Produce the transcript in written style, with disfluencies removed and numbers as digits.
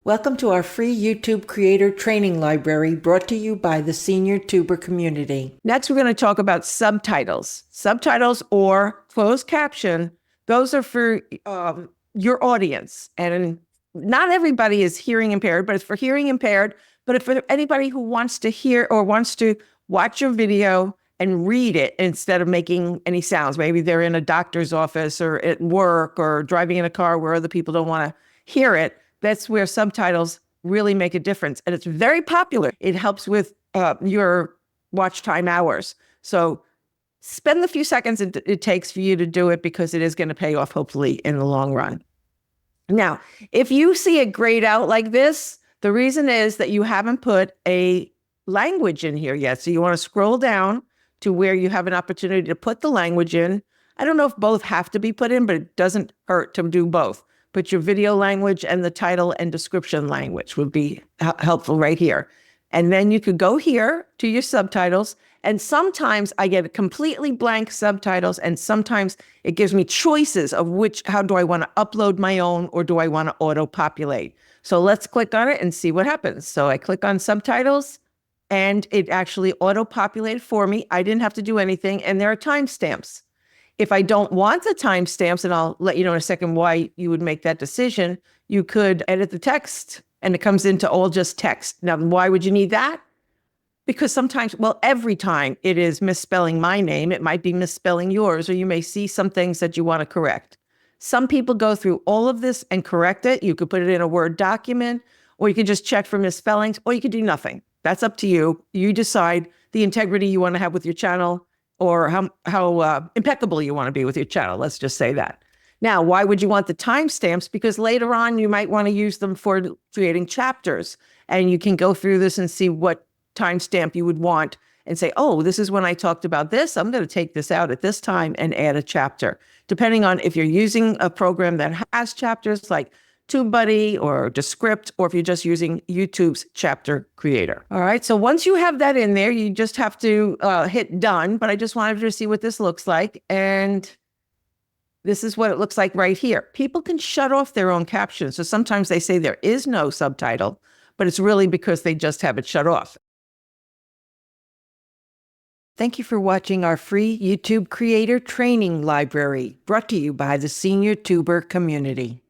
Welcome to our free YouTube creator training library brought to you by the senior tuber community. Next, we're going to talk about subtitles. Subtitles or closed caption, those are for your audience. And not everybody is hearing impaired, but it's for hearing impaired. But if for anybody who wants to hear or wants to watch your video and read it instead of making any sounds, maybe they're in a doctor's office or at work or driving in a car where other people don't want to hear it, that's where subtitles really make a difference. And it's very popular. It helps with your watch time hours. So spend the few seconds it takes for you to do it because it is going to pay off, hopefully, in the long run. Now, if you see it grayed out like this, the reason is that you haven't put a language in here yet. So you want to scroll down to where you have an opportunity to put the language in. I don't know if both have to be put in, but it doesn't hurt to do both. Put your video language and the title and description language would be helpful right here. And then you could go here to your subtitles. And sometimes I get completely blank subtitles. And sometimes it gives me choices of how do I want to upload my own or do I want to auto-populate? So let's click on it and see what happens. So I click on subtitles and it actually auto-populated for me. I didn't have to do anything. And there are timestamps. If I don't want the timestamps, and I'll let you know in a second why you would make that decision, you could edit the text and it comes into all just text. Now, why would you need that? Because sometimes, well, every time it is misspelling my name, it might be misspelling yours, or you may see some things that you want to correct. Some people go through all of this and correct it. You could put it in a Word document, or you could just check for misspellings, or you could do nothing. That's up to you. You decide the integrity you want to have with your channel, or how impeccable you want to be with your channel. Let's just say that. Now, why would you want the timestamps? Because later on, you might want to use them for creating chapters. And you can go through this and see what timestamp you would want and say, oh, this is when I talked about this. I'm going to take this out at this time and add a chapter. Depending on if you're using a program that has chapters like TubeBuddy or Descript, or if you're just using YouTube's chapter creator. All right, so once you have that in there, you just have to hit done, but I just wanted to see what this looks like. And this is what it looks like right here. People can shut off their own captions. So sometimes they say there is no subtitle, but it's really because they just have it shut off. Thank you for watching our free YouTube creator training library brought to you by the senior tuber community.